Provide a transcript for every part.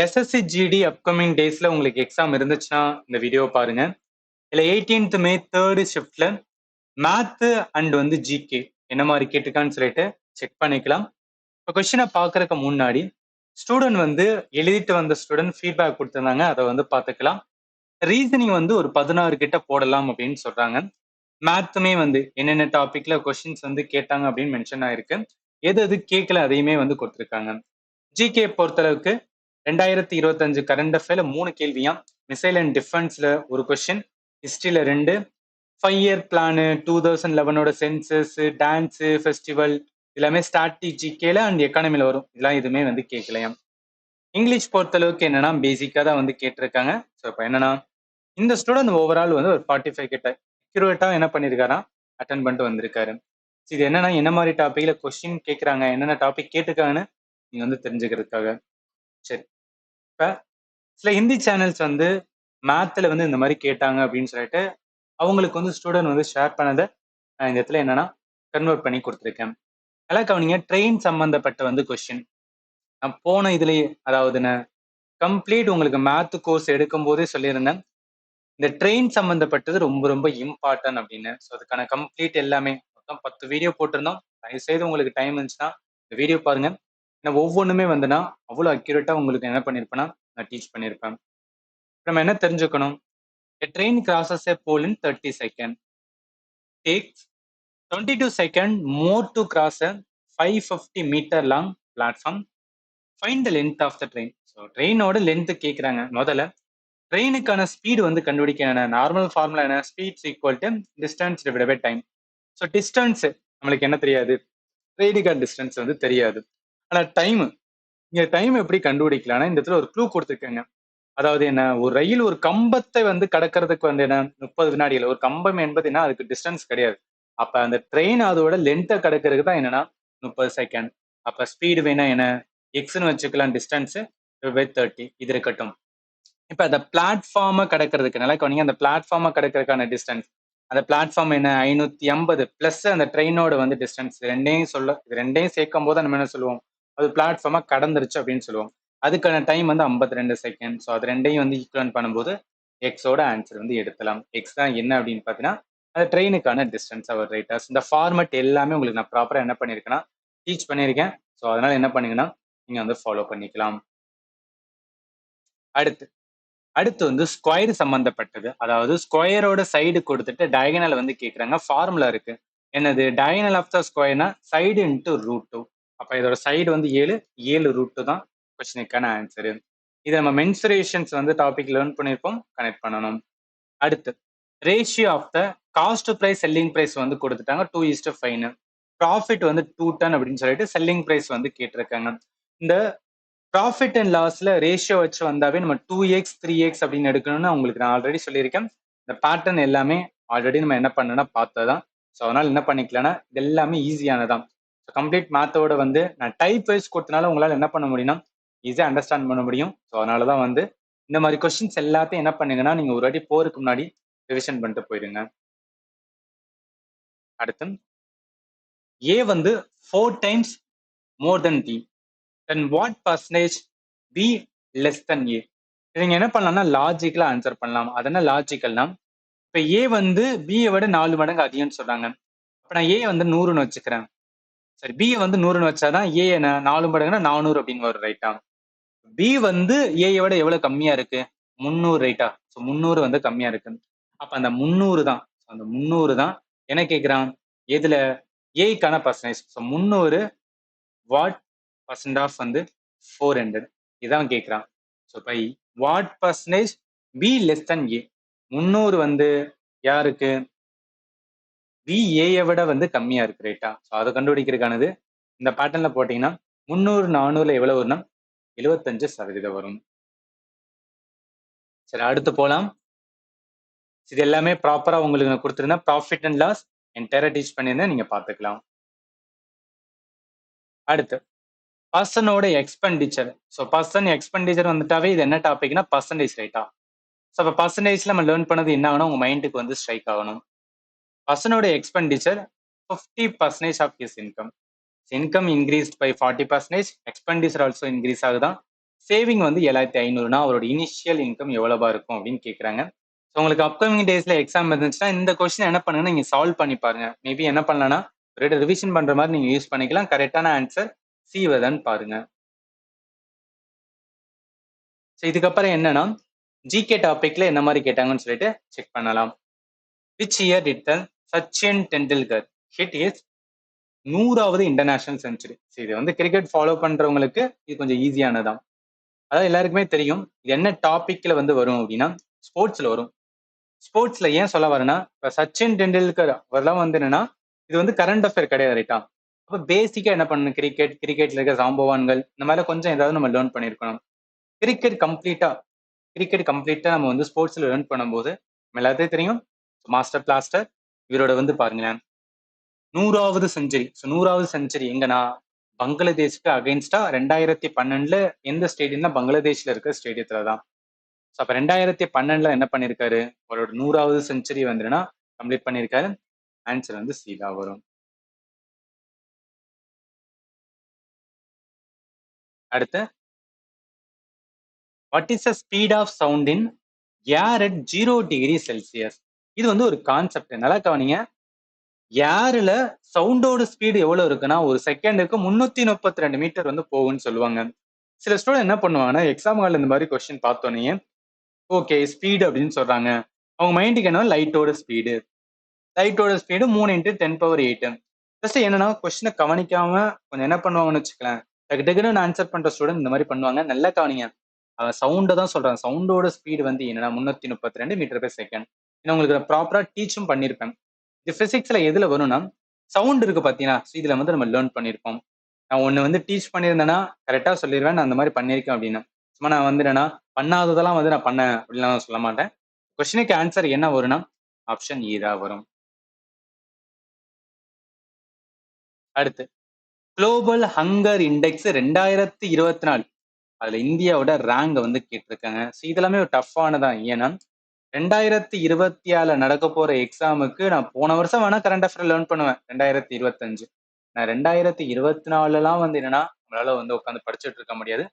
SSC GD upcoming டேஸ்ல உங்களுக்கு exam இருந்துச்சுன்னா இந்த வீடியோ பாருங்க. இல்ல 18th மே 3rd ஷிஃப்ட்ல மேத் அண்ட் ஜிகே என்ன மாதிரி கேட்டிருக்கான்னு சொல்லிட்டு செக் பண்ணிக்கலாம். இப்போ கொஸ்டினை பார்க்கறதுக்கு முன்னாடி ஸ்டூடெண்ட் எழுதிட்டு வந்த ஸ்டூடெண்ட் ஃபீட்பேக் கொடுத்துருந்தாங்க, அதை பார்த்துக்கலாம். ரீசனிங் ஒரு 16 கிட்ட போடலாம் அப்படின்னு சொல்றாங்க. மேத்துமே என்னென்ன டாபிக்ல கொஸ்டின்ஸ் கேட்டாங்க அப்படின்னு மென்ஷன் ஆயிருக்கு. எது எது கேட்கல அதையுமே கொடுத்துருக்காங்க. ஜிகே பொறுத்தளவுக்கு 2025 கரண்ட் அஃபேர்ல 3 கேள்வியாம். மிசைல் அண்ட் டிஃபென்ஸ்ல ஒரு கொஸ்டின், ஹிஸ்டரியில 2, 5 இயர் பிளானு, 2011ஓட சென்சஸ், டான்ஸ், ஃபெஸ்டிவல் எல்லாமே ஸ்ட்ராட்டஜிக்கேல அண்ட் எக்கானமில வரும். இதெல்லாம் எதுவுமே கேட்கலையாம். இங்கிலீஷ் பொறுத்தளவுக்கு என்னன்னா பேசிக்கா தான் கேட்டிருக்காங்க. ஸோ இப்போ என்னன்னா இந்த ஸ்டூடெண்ட் ஓவரால் ஒரு 45 கிட்ட அக்யூரேட்டா என்ன பண்ணிருக்காரா அட்டன் பண்ணிட்டு வந்திருக்காரு. இது என்னன்னா என்ன மாதிரி டாபிக்ல கொஸ்டின் கேட்கறாங்க, என்னென்ன டாபிக் கேட்டிருக்காங்கன்னு நீங்க தெரிஞ்சுக்கிறதுக்காக. சரி, இப்ப சில ஹிந்தி சேனல்ஸ் மேத்ல இந்த மாதிரி கேட்டாங்க அப்படின்னு சொல்லிட்டு அவங்களுக்கு ஸ்டூடெண்ட் ஷேர் பண்ணதை நான் இந்த இடத்துல என்னன்னா கன்வெர்ட் பண்ணி கொடுத்துருக்கேன். அதெல்லாம் கவனிங்க. ட்ரெயின் சம்பந்தப்பட்ட கொஸ்டின் நான் போன இதுலயே, அதாவது கம்ப்ளீட் உங்களுக்கு மேத் கோர்ஸ் எடுக்கும் போதே சொல்லியிருந்தேன், இந்த ட்ரெயின் சம்பந்தப்பட்டது ரொம்ப ரொம்ப இம்பார்ட்டன்ட் அப்படின்னு. ஸோ அதுக்கான கம்ப்ளீட் எல்லாமே மொத்தம் 10 வீடியோ போட்டிருந்தோம். தயவுசெய்து உங்களுக்கு டைம் இருந்துச்சுன்னா இந்த வீடியோ பாருங்க. ஏன்னா ஒவ்வொன்றுமே அவ்வளோ அக்யூரேட்டா உங்களுக்கு என்ன பண்ணியிருப்பேன்னா நான் டீச் பண்ணியிருப்பேன். நம்ம என்ன தெரிஞ்சுக்கணும்? A train crosses a pole in 30 seconds. Takes 22 seconds more to cross a 550-meter long platform. Find the length of the train. So ட்ரெயினோட லென்த் கேட்குறாங்க. முதல்ல ட்ரெயினுக்கான ஸ்பீடு கண்டுபிடிக்க நார்மல் ஃபார்முலா என்ன? Speeds equal to distance divided by time. So distance நம்மளுக்கு என்ன தெரியாது, ட்ரெயினுக்கான distance தெரியாது. ஆனால் டைம், இங்க டைம் எப்படி கண்டுபிடிக்கலாம்னா இந்த இடத்துல ஒரு க்ளூ கொடுத்துருக்காங்க. அதாவது என்ன, ஒரு ரயில் ஒரு கம்பத்தை கடக்கிறதுக்கு என்ன 30 வினாடிகள். ஒரு கம்பம் என்பது என்ன, அதுக்கு டிஸ்டன்ஸ் கிடையாது. அப்ப அந்த ட்ரெயின் அதோட லென்த்தை கடக்கிறதுக்கு தான் என்னன்னா 30 செகண்ட். அப்ப ஸ்பீடு வேணா என்ன எக்ஸ்ன்னு வச்சுக்கலாம், டிஸ்டன்ஸ் 30. இது இருக்கட்டும். இப்ப அந்த பிளாட்ஃபார்மை கடக்கிறதுக்கு நல்லா கவனிங்க. அந்த பிளாட்ஃபார்மை கடக்கிறதுக்கான டிஸ்டன்ஸ், அந்த பிளாட்ஃபார்ம் என்ன 550 பிளஸ் அந்த ட்ரெயினோட டிஸ்டன்ஸ் ரெண்டையும் ரெண்டையும் சேர்க்கும் போது நம்ம என்ன சொல்லுவோம், அது பிளாட்ஃபார்மா கடந்துருச்சு அப்படின்னு சொல்லுவோம். அதுக்கான டைம் 52 செகண்ட். ஸோ அது ரெண்டையும் ஈக்குவலன்ட் பண்ணும்போது எக்ஸோட ஆன்சர் எடுக்கலாம். எக்ஸ் தான் என்ன அப்படின்னு பார்த்தீங்கன்னா அது ட்ரெயினுக்கான டிஸ்டன்ஸ் அவர் ரைட்டர்ஸ். இந்த ஃபார்மெட் எல்லாமே உங்களுக்கு நான் ப்ராப்பராக என்ன பண்ணியிருக்கேன்னா டீச் பண்ணியிருக்கேன். ஸோ அதனால என்ன பண்ணுங்கன்னா நீங்க ஃபாலோ பண்ணிக்கலாம். அடுத்து ஸ்கொயர் சம்பந்தப்பட்டது. அதாவது ஸ்கொயரோட சைடு கொடுத்துட்டு டயகனல் கேட்குறாங்க. ஃபார்முலா இருக்கு. என்னது? டயகனல் ஆஃப் த ஸ்கொயர்னா சைடு இன்ட்டு √2. அப்ப இதோட சைடு 7 √2 தான் கொஸ்டினுக்கான ஆன்சரு. இதை நம்ம மென்சுரேஷன்ஸ் டாபிக் லேர்ன் பண்ணியிருப்போம், கனெக்ட் பண்ணணும். அடுத்து ratio of the cost price selling price கொடுத்துட்டாங்க 2:5. ப்ராஃபிட் 2 டன் அப்படின்னு சொல்லிட்டு செல்லிங் ப்ரைஸ் கேட்டிருக்காங்க. இந்த ப்ராஃபிட் அண்ட் லாஸ்ல ரேஷியோ வச்சு வந்தாவே நம்ம 2x 3x அப்படின்னு எடுக்கணும்னு உங்களுக்கு நான் ஆல்ரெடி சொல்லியிருக்கேன். இந்த பேட்டர்ன் எல்லாமே ஆல்ரெடி நம்ம என்ன பண்ணணும்னா பார்த்ததான். ஸோ அதனால என்ன பண்ணிக்கலாம்னா இது எல்லாமே ஈஸியானதான். ஸோ கம்ப்ளீட் மேத்தோட நான் டைப் வைஸ் கொடுத்தனால உங்களால் என்ன பண்ண முடியும்னா ஈஸியாக அண்டர்ஸ்டாண்ட் பண்ண முடியும். ஸோ அதனால தான் இந்த மாதிரி கொஸ்டின்ஸ் எல்லாத்தையும் என்ன பண்ணுங்கன்னா நீங்க ஒரு வாட்டி போறதுக்கு முன்னாடி ரிவிஷன் பண்ணிட்டு போயிடுங்க. அடுத்து ஏ 4 times more than b, then what percentage b less than a? நீங்க என்ன பண்ணலாம்னா லாஜிக்கலா ஆன்சர் பண்ணலாம். அது என்ன லாஜிக்கல்னா, இப்ப ஏ பியை விட 4 மடங்கு அதிகம்னு சொல்றாங்க. அப்ப நான் ஏ 100ன்னு வச்சுக்கிறேன். சரி, பி 100ன்னு வச்சாதான் ஏ என்ன 4 மடங்குனா 400 அப்படின்னு வரும் ரைட்டா. பி ஏயை விட எவ்வளவு கம்மியா இருக்கு? 300 ரைட்டா. ஸோ 300 கம்மியா இருக்கு. அப்ப அந்த 300 தான், அந்த 300 தான் என்ன கேட்கிறான், எதுல ஏக்கான percentage. So 300 what percent of 400 இதான் கேட்கிறான். So by what percentage B less than A. 300 யாருக்கு? பி ஏயை விட கம்மியா இருக்கு ரைட்டா. ஸோ அதை கண்டுபிடிக்கிறதுக்கானது இந்த பேட்டர்ன்ல போட்டீங்கன்னா 300 400 எவ்வளவு வரும்னா 75% வரும். சரி, அடுத்து போலாம். இது எல்லாமே ப்ராப்பரா உங்களுக்கு நான் கொடுத்துருந்தேன். ப்ராஃபிட் அண்ட் லாஸ் என்டையரா டீச் பண்ணியிருந்தேன், நீங்க பார்த்துக்கலாம். அடுத்து பர்சனோட எக்ஸ்பெண்டிச்சர். ஸோ பர்சன் எக்ஸ்பெண்டிச்சர் வந்துட்டாவே இது என்ன டாபிக்னா பர்சன்டேஜ் ரைட்டா. ஸோ அப்போ பர்சன்டேஜ்ல நம்ம லேர்ன் பண்ணது என்ன ஆகணும், உங்க மைண்டுக்கு ஸ்ட்ரைக் ஆகணும். பர்சனோட expenditure 50% of his income. Income increased by 40%, expenditure also increase ஆகுதான். சேவிங் வந்து 7,500னா அவரோட இனிஷியல் இன்கம் எவ்வளவா இருக்கும் அப்படின்னு கேட்குறாங்க. ஸோ உங்களுக்கு அப்கமிங் டேஸ்ல எக்ஸாம் இருந்துச்சுன்னா இந்த கொஸ்டின் என்ன பண்ணுங்கன்னா நீங்க சால்வ் பண்ணி பாருங்க. மேபி என்ன பண்ணலாம்னா ஒரு ரிவிஷன் பண்ற மாதிரி நீங்க யூஸ் பண்ணிக்கலாம். கரெக்டான ஆன்சர் சி வருதான்னு பாருங்க. ஸோ இதுக்கப்புறம் என்னன்னா ஜிகே டாபிக்ல என்ன மாதிரி கேட்டாங்கன்னு சொல்லிட்டு செக் பண்ணலாம். Which year did the Sachin Tendulkar hit his 100வது இன்டர்நேஷனல் செஞ்சுரி? இது வந்து கிரிக்கெட் ஃபாலோ பண்றவங்களுக்கு இது கொஞ்சம் ஈஸியானதான். அதாவது எல்லாருக்குமே தெரியும் இது என்ன டாபிக்ல வந்து வரும் அப்படின்னா ஸ்போர்ட்ஸ்ல வரும். ஸ்போர்ட்ஸ்ல ஏன் சொல்ல வரேன்னா இப்ப சச்சின் டெண்டுல்கர் அவர்லாம் வந்து என்னன்னா இது வந்து கரண்ட் அஃபேர் கிடையாது ரைட்டா. அப்ப பேசிக்கா என்ன பண்ணணும், கிரிக்கெட்ல இருக்க சாம்பவான்கள் இந்த மாதிரி கொஞ்சம் ஏதாவது நம்ம லேர்ன் பண்ணிருக்கணும். கிரிக்கெட் கம்ப்ளீட்டா நம்ம வந்து ஸ்போர்ட்ஸ்ல லேர்ன் பண்ணும்போது நம்ம எல்லாத்தையும் தெரியும் மாஸ்டர் பிளாஸ்டர் இவரோட வந்து பாருங்களேன் 100வது செஞ்சுரி. ஸோ 100வது செஞ்சுரி எங்கன்னா பங்களாதேஷ்க்கு அகைன்ஸ்டா 2012 எந்த ஸ்டேடியம்னா பங்களாதேஷ்ல இருக்க ஸ்டேடியத்துல தான். ஸோ அப்ப 2012 என்ன பண்ணிருக்காரு, அவரோட 100வது செஞ்சுரி வந்துன்னா கம்ப்ளீட் பண்ணிருக்காரு. ஆன்சர் வந்து சி தான் வரும். அடுத்து what is the speed of sound in air at 0°C? இது வந்து ஒரு கான்செப்ட். நல்லா கவனிங்க. ஏர்ல சவுண்டோட ஸ்பீடு எவ்வளவு இருக்குன்னா ஒரு செகண்டுக்கு 332 மீட்டர் வந்து போகும்னு சொல்லுவாங்க. சில ஸ்டூடெண்ட் என்ன பண்ணுவாங்கன்னா எக்ஸாம் ஹால்ல இந்த மாதிரி கொஸ்டின் பார்த்தோன்னே ஓகே ஸ்பீடு அப்படின்னு சொல்றாங்க. அவங்க மைண்டுக்கு என்ன லைட்டோட ஸ்பீடு 3 × 10⁸. ஜஸ்ட் என்னன்னா கொஸ்டினை கவனிக்காம கொஞ்சம் என்ன பண்ணுவாங்கன்னு வச்சுக்கலாம், டக்கு டக்குன்னு ஆன்சர் பண்ற ஸ்டூடெண்ட் இந்த மாதிரி பண்ணுவாங்க. நல்லா கவனிங்க. அவன் சவுண்டை தான் சொல்றான். சவுண்டோட ஸ்பீடு வந்து என்னன்னா 332 மீட்டர்/செகண்ட். நான் உங்களுக்கு ப்ராப்பரா டீச்சும் பண்ணியிருப்பேன். இது பிசிக்ஸ்ல எதுல வரும்னா சவுண்ட் இருக்கு பாத்தீங்கன்னா இதுல வந்து நம்ம லேர்ன் பண்ணியிருப்போம். நான் ஒண்ணு வந்து டீச் பண்ணியிருந்தேன்னா கரெக்டா சொல்லிடுவேன் நான் அந்த மாதிரி பண்ணியிருக்கேன் அப்படின்னு. சும்மா நான் வந்து என்னன்னா பண்ணாததெல்லாம் வந்து நான் பண்ணேன் அப்படின்லாம் சொல்ல மாட்டேன். கொஸ்டினுக்கு ஆன்சர் என்ன வரும்னா ஆப்ஷன் ஏ தான் வரும். அடுத்து குளோபல் ஹங்கர் இண்டெக்ஸ் 2024 அதுல இந்தியாவோட ரேங்க் வந்து கேட்டிருக்காங்க. இதெல்லாமே ஒரு டஃப்பானதான். ஏன்னா 2024 நடக்க போற எக்ஸாமுக்கு நான் போன வருஷம் வேணா கரண்ட் அஃபேர் லேர்ன் பண்ணுவேன். 2025 நான் 2024 வந்து என்னன்னா நம்மளால வந்து உட்காந்து படிச்சுட்டு இருக்க முடியாது.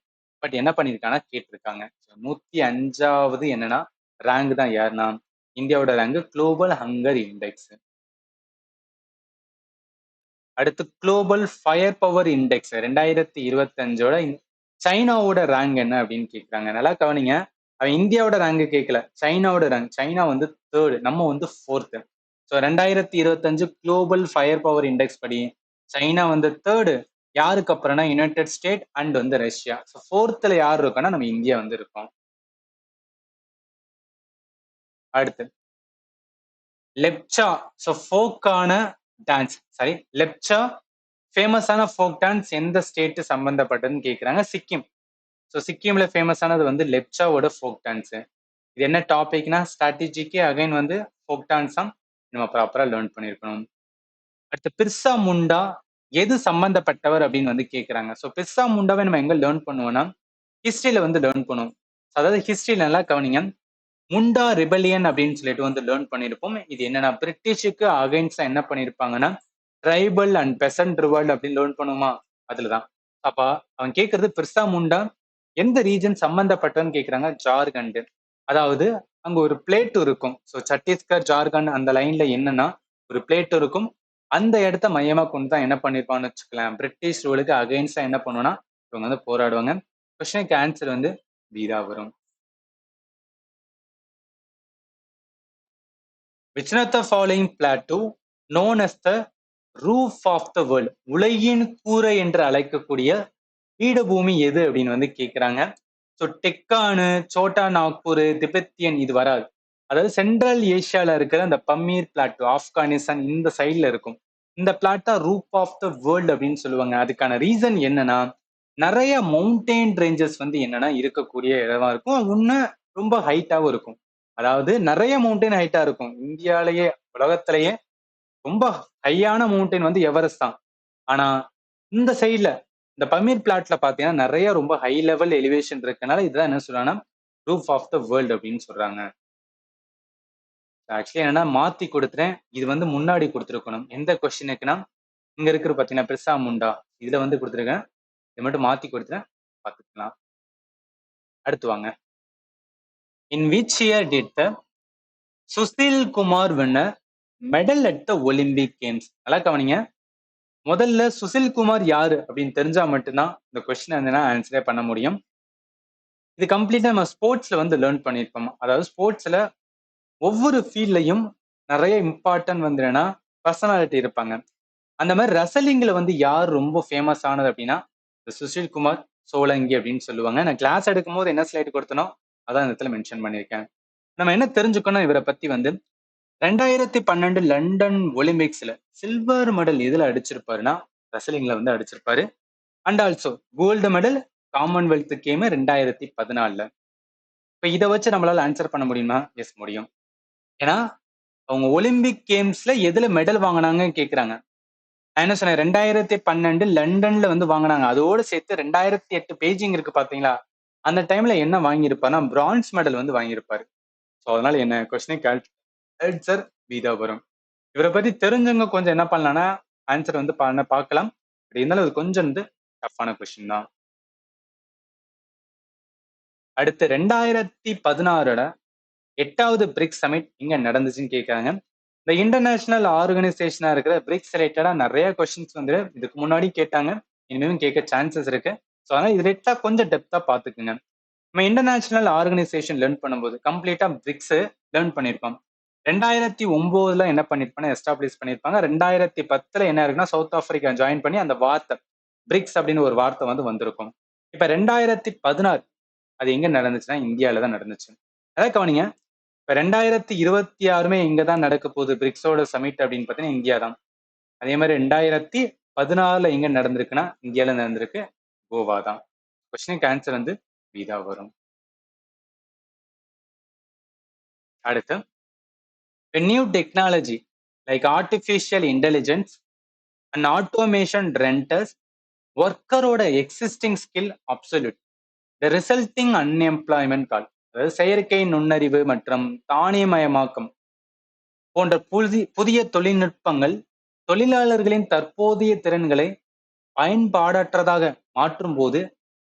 பட் என்ன பண்ணிருக்காங்கன்னா கேட்டிருக்காங்க. 105வது என்னன்னா ரேங்க் தான் யாருன்னா இந்தியாவோட ரேங்க் குளோபல் ஹங்கர் இண்டெக்ஸ். அடுத்து குளோபல் ஃபயர் பவர் இண்டெக்ஸ் 2025ஓட சைனாவோட ரேங்க் என்ன அப்படின்னு கேட்குறாங்க. நல்லா கவனிங்க. அவன் இந்தியாவோட ரேங்க் கேட்கல, சைனாவோட ரேங்க். சைனா வந்து 3rd, நம்ம வந்து 4th. So 2025 global firepower index படி சைனா வந்து 3rd, யாருக்கு அப்புறம்னா யுனைடெட் ஸ்டேட் அண்ட் வந்து ரஷ்யா. ஸோ 4th யார் இருக்கோம்னா நம்ம இந்தியா வந்து இருக்கோம். அடுத்து லெப்சா. ஸோ ஃபோக்கான டான்ஸ் லெப்சா ஃபேமஸான ஃபோக் டான்ஸ் எந்த ஸ்டேட் சம்பந்தப்பட்டதுன்னு கேட்குறாங்க. சிக்கிம். ஸோ சிக்கிம்ல ஃபேமஸானது வந்து லெப்சாவோட ஃபோக் டான்ஸ். இது என்ன டாபிக்னா ஸ்ட்ராட்டஜிக்கு அகைன் வந்து ஃபோக் டான்ஸ் தான் நம்ம ப்ராப்பரா லேர்ன் பண்ணியிருக்கணும். அடுத்து பிர்சா முண்டா எது சம்பந்தப்பட்டவர் அப்படின்னு வந்து கேட்குறாங்க. ஸோ பிர்சா முண்டாவை நம்ம எங்க லேர்ன் பண்ணுவோம்னா ஹிஸ்டரியில வந்து லேர்ன் பண்ணுவோம். அதாவது ஹிஸ்டரி நல்லா கவனிங்க. முண்டா ரிபலியன் அப்படின்னு சொல்லிட்டு வந்து லேர்ன் பண்ணியிருப்போம். இது என்னன்னா பிரிட்டிஷுக்கு அகைன்ஸ்டா என்ன பண்ணியிருப்பாங்கன்னா ட்ரைபல் அண்ட் பெசன்ட் ரிவால்ட் அப்படின்னு லேர்ன் பண்ணுவோமா அதுலதான். அப்ப அவன் கேட்கறது பிர்சா முண்டா எந்த ரீஜன் சம்பந்தப்பட்டன்னு கேட்குறாங்க. ஜார்க்கண்ட். அதாவது அங்க ஒரு பிளேட் இருக்கும். ஸோ சத்தீஸ்கர் ஜார்க்கண்ட் அந்த லைன்ல என்னன்னா ஒரு பிளேட் இருக்கும். அந்த இடத்த மையமா கொண்டு தான் என்ன பண்ணிருப்பான்னு வச்சுக்கலாம் பிரிட்டிஷ் ரூலுக்கு அகைன்ஸ்டா என்ன பண்ணுவோம்னா இவங்க வந்து போராடுவாங்க. கொஸ்டினுக்கு ஆன்சர் வந்து பீதா வரும். Which one of the following plateau known as the roof of the world? உலகின் கூரை என்று அழைக்கக்கூடிய பீடபூமி எது அப்படின்னு வந்து கேட்குறாங்க. ஸோ டெக்கானு, சோட்டா நாக்பூர், திபெத்தியன் இது வராது. அதாவது சென்ட்ரல் ஏஷியால இருக்கிற அந்த பம்மீர் பிளாட்டோ ஆப்கானிஸ்தான் இந்த சைட்ல இருக்கும். இந்த பிளாட்டா ரூப் ஆஃப் த வேர்ல்டு அப்படின்னு சொல்லுவாங்க. அதுக்கான ரீசன் என்னன்னா நிறைய மவுண்டெயின் ரேஞ்சஸ் வந்து என்னன்னா இருக்கக்கூடிய இடமா இருக்கும். இன்னும் ரொம்ப ஹைட்டாவும் இருக்கும். அதாவது நிறைய மவுண்டைன் ஹைட்டா இருக்கும். இந்தியாலேயே உலகத்திலேயே ரொம்ப ஹையான மவுண்டைன் வந்து எவரெஸ்ட் தான். ஆனா இந்த சைட்ல இந்த பமீர் பிளாட்ல பாத்தீங்கன்னா நிறைய ரொம்ப ஹை லெவல் எலிவேஷன் இருக்கனால இதுதான் என்ன சொல்றாங்கன்னா ரூஃப் ஆஃப் த வேர்ல்டு அப்படின்னு சொல்றாங்க. ஆக்சுவலி என்னன்னா மாத்தி கொடுத்துறேன். இது வந்து முன்னாடி கொடுத்துருக்கணும். எந்த கொஸ்டினுக்குன்னா இங்க இருக்கிற பாத்தீங்கன்னா பிர்சா முண்டா இதுல வந்து கொடுத்துருக்கேன். இதை மட்டும் மாத்தி கொடுத்துறேன், பாத்துக்கலாம். அடுத்து வாங்க. In which year did the Susil Kumar win a medal at the Olympic Games? நல்லா கவனிங்க. முதல்ல சுசில் குமார் யாரு அப்படின்னு தெரிஞ்சா மட்டும்தான் இந்த கொஸ்டின் வந்து ஆன்சரே பண்ண முடியும். இது கம்ப்ளீட்டா நம்ம ஸ்போர்ட்ஸ்ல வந்து லேர்ன் பண்ணியிருப்போம். அதாவது ஸ்போர்ட்ஸ்ல ஒவ்வொரு ஃபீல்ட்லையும் நிறைய இம்பார்ட்டன்ட் வந்து என்னன்னா பர்சனாலிட்டி இருப்பாங்க. அந்த மாதிரி ரெசலிங்ல வந்து யார் ரொம்ப ஃபேமஸ் ஆனது அப்படின்னா சுஷில் குமார் சோலங்கி அப்படின்னு சொல்லுவாங்க. நான் கிளாஸ் எடுக்கும் போது என்ன ஸ்லைட் கொடுத்தனோ அதான் இந்த இடத்துல மென்ஷன் பண்ணியிருக்கேன். நம்ம என்ன தெரிஞ்சுக்கணும் இவரை பத்தி வந்து 2012 லண்டன் ஒலிம்பிக்ஸ்ல சில்வர் மெடல் எதுல அடிச்சிருப்பாருன்னா ரெசலிங்ல வந்து அடிச்சிருப்பாரு. And also gold medal Commonwealth game 2014. இப்ப இதை வச்சு நம்மளால ஆன்சர் பண்ண முடியுமா? எஸ், முடியும். ஏன்னா அவங்க ஒலிம்பிக் கேம்ஸ்ல எதுல மெடல் வாங்கினாங்கன்னு கேக்குறாங்க. நான் என்ன சொன்னேன், 2012 லண்டன்ல வந்து வாங்கினாங்க. அதோடு சேர்த்து 2008 பெய்ஜிங் இருக்கு பாத்தீங்களா, அந்த டைம்ல என்ன வாங்கியிருப்பாருன்னா பிரான்ஸ் மெடல் வந்து வாங்கியிருப்பாரு. ஸோ அதனால என்ன கொஸ்டின் ஆன்சர் பீதா வரும். இவரை பத்தி தெரிஞ்சவங்க கொஞ்சம் என்ன பண்ணலாம்னா ஆன்சர் வந்து பார்க்கலாம். இருந்தாலும் அது கொஞ்சம் வந்து டஃப்பான கொஸ்டின் தான். அடுத்து 2016 8வது பிரிக்ஸ் சமிட் இங்க நடந்துச்சுன்னு கேட்கறாங்க. இந்த இன்டர்நேஷனல் ஆர்கனைசேஷனா இருக்கிற பிரிக்ஸ் ரிலேட்டடா நிறைய கொஸ்டின்ஸ் வந்து இதுக்கு முன்னாடி கேட்டாங்க, இனிமேலும் கேட்க சான்சஸ் இருக்கு. ஸோ அதனால இது ரிலேட்டடா கொஞ்சம் டெப்தா பாத்துக்குங்க. நம்ம இன்டர்நேஷனல் ஆர்கனைசேஷன் லேர்ன் பண்ணும்போது கம்ப்ளீட்டா பிரிக்ஸ் லேர்ன் பண்ணிருப்போம். 2009 என்ன பண்ணிருப்பாங்க, எஸ்டாப்ளிஷ் பண்ணிருப்பாங்க. 2010 என்ன இருக்குன்னா சவுத் ஆப்பிரிக்கா ஜாயின் பண்ணி அந்த வார்த்தை பிரிக்ஸ் அப்படின்னு ஒரு வார்த்தை வந்து வந்திருக்கும். இப்ப 2016 அது எங்க நடந்துச்சுன்னா இந்தியாவில தான் நடந்துச்சு. அதான் கவனிங்க, இப்ப 2026 இங்க தான் நடக்க போகுது பிரிக்ஸோட சமிட் அப்படின்னு பார்த்தீங்கன்னா இந்தியா தான். அதே மாதிரி 2016 எங்க நடந்திருக்குன்னா இந்தியாவில நடந்திருக்கு, கோவா தான். கொஸ்டினுக்கு ஆன்சர் வந்து இதா வரும். அடுத்து, a new technology like artificial intelligence and automation renders ஒர்க்கரோட existing skill absolute. The resulting unemployment call, அதாவது செயற்கை நுண்ணறிவு மற்றும் தானியமயமாக்கம் போன்ற புதிய தொழில்நுட்பங்கள் தொழிலாளர்களின் தற்போதைய திறன்களை பயன்பாடற்றதாக மாற்றும் போது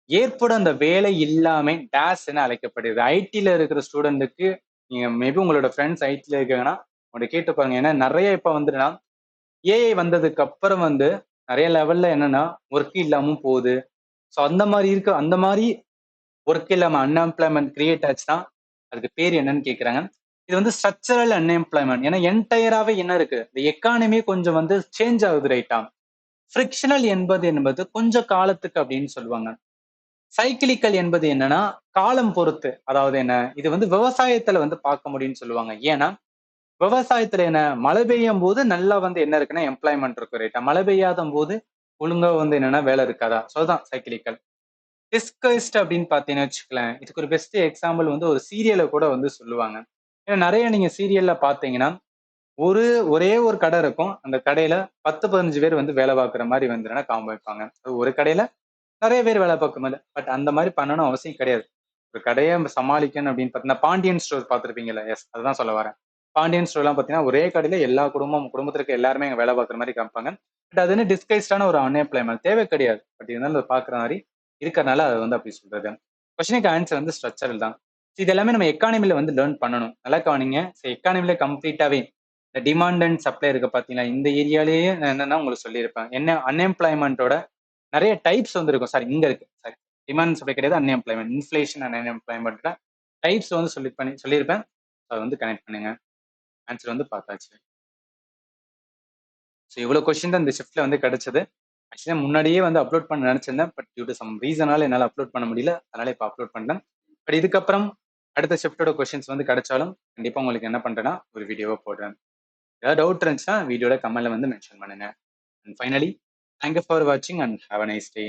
ஏற்படும் அந்த வேலை இல்லாமை டேஸ் என அழைக்கப்படுது. ஐடில இருக்கிற ஸ்டூடெண்ட்டுக்கு நீங்க மேபி உங்களோட ஃப்ரெண்ட்ஸ் ஐடில இருக்காங்கன்னா உங்கள்கிட்ட கேட்டு பாருங்க. ஏன்னா நிறைய இப்ப வந்துன்னா ஏஐ வந்ததுக்கு அப்புறம் வந்து நிறைய லெவல்ல என்னன்னா ஒர்க் இல்லாம போகுது. ஸோ அந்த மாதிரி இருக்கு, அந்த மாதிரி ஒர்க் இல்லாம அன்எம்ப்ளாய்மெண்ட் கிரியேட் ஆச்சுன்னா அதுக்கு பேர் என்னன்னு கேட்குறாங்க. இது வந்து ஸ்ட்ரக்சரல் அன்எம்ப்ளாய்மெண்ட். ஏன்னா என்டையராகவே என்ன இருக்கு, இந்த எக்கானமி கொஞ்சம் வந்து சேஞ்ச் ஆகுது ரைட்டா. ஃப்ரிக்ஷனல் என்பது கொஞ்சம் காலத்துக்கு அப்படின்னு சொல்லுவாங்க. சைக்கிளிக்கல் என்பது என்னன்னா காலம் பொறுத்து, அதாவது என்ன இது வந்து விவசாயத்துல வந்து பார்க்க முடியும்னு சொல்லுவாங்க. ஏன்னா விவசாயத்துல என்ன மழை பெய்யும் போது நல்லா வந்து என்ன இருக்குன்னா எம்ப்ளாய்மெண்ட் இருக்கும் ரைட்டா. மழை பெய்யாத போது ஒழுங்கா வந்து என்னன்னா வேலை இருக்காதா. ஸோ அதுதான் சைக்கிளிக்கல். டிஸ்கஸ்ட் அப்படின்னு பார்த்தீங்கன்னு வச்சுக்கலாம், இதுக்கு ஒரு பெஸ்ட் எக்ஸாம்பிள் வந்து ஒரு சீரியலை கூட வந்து சொல்லுவாங்க. ஏன்னா நிறைய நீங்க சீரியல்ல பார்த்தீங்கன்னா ஒரே ஒரு கடை இருக்கும். அந்த கடையில 10-15 பேர் வந்து வேலை பார்க்குற மாதிரி வந்து காமிப்பாங்க. ஒரு கடையில நிறைய பேர் வேலை பார்க்கும். பட் அந்த மாதிரி பண்ணணும் அவசியம் கிடையாது. ஒரு கடையை சமாளிக்கணும் அப்படின்னு பார்த்தீங்கன்னா பாண்டியன் ஸ்டோர் பார்த்துருப்பீங்கல்ல. எஸ், அதுதான் சொல்ல வரேன். பாண்டியன் ஸ்டோர்லாம் பார்த்தீங்கன்னா ஒரே கடையில எல்லா குடும்பத்துல இருக்க எல்லாருமே அங்கே வேலை பார்க்குற மாதிரி காமிப்பாங்க. பட் அது என்ன டிஸ்கைஸ்டான ஒரு அன்எம்ப்ளாய்மெண்ட் தேவை கிடையாது. பட் இருந்தாலும் அதை பார்க்குற மாதிரி இருக்கிறனால அது வந்து அப்படி சொல்றது. கொஸ்டினுக்கு ஆன்சர் வந்து ஸ்ட்ரக்சரல் தான். இது எல்லாமே நம்ம எக்கானமில வந்து லேர்ன் பண்ணணும். நல்லா கவனிங்க. எக்கானமில கம்ப்ளீட்டாவே இந்த டிமாண்ட் அண்ட் சப்ளை இருக்கு பாத்தீங்களா, இந்த ஏரியாலேயே என்னன்னா உங்களுக்கு சொல்லியிருப்பேன். என்ன அன்எம்ப்ளாய்மெண்டோட நிறைய டைப்ஸ் வந்து இருக்கும். சாரி, இங்க இருக்கு. சாரி, டிமாண்ட் சப்ளை கிடையாது, unemployment. Inflation and unemployment types வந்து சொல்லியிருப்பேன். அதை வந்து கனெக்ட் பண்ணுங்க. ஆன்சர் வந்து பார்த்தாச்சு. ஸோ இவ்வளோ கொஸ்டின் தான் இந்த ஷிஃப்ட்ல வந்து கிடைச்சது. ஆக்சுவலா முன்னாடியே வந்து அப்லோட் பண்ண நினைச்சிருந்தேன். பட் டியூ டு சம் ரீசனால என்னால் அப்லோட் பண்ண முடியல. அதனால இப்போ அப்லோட் பண்ணேன். பட் இதுக்கப்புறம் அடுத்த ஷிஃப்டோட கொஸ்டின்ஸ் வந்து கிடைச்சாலும் கண்டிப்பா உங்களுக்கு என்ன பண்றேன்னா ஒரு வீடியோவை போடுறேன். ஏதாவது டவுட் இருந்துச்சுன்னா வீடியோட கமெண்ட்ல வந்து மென்ஷன் பண்ணுங்க. அண்ட் ஃபைனலி, தேங்க்யூ ஃபார் வாட்சிங் and have a nice day.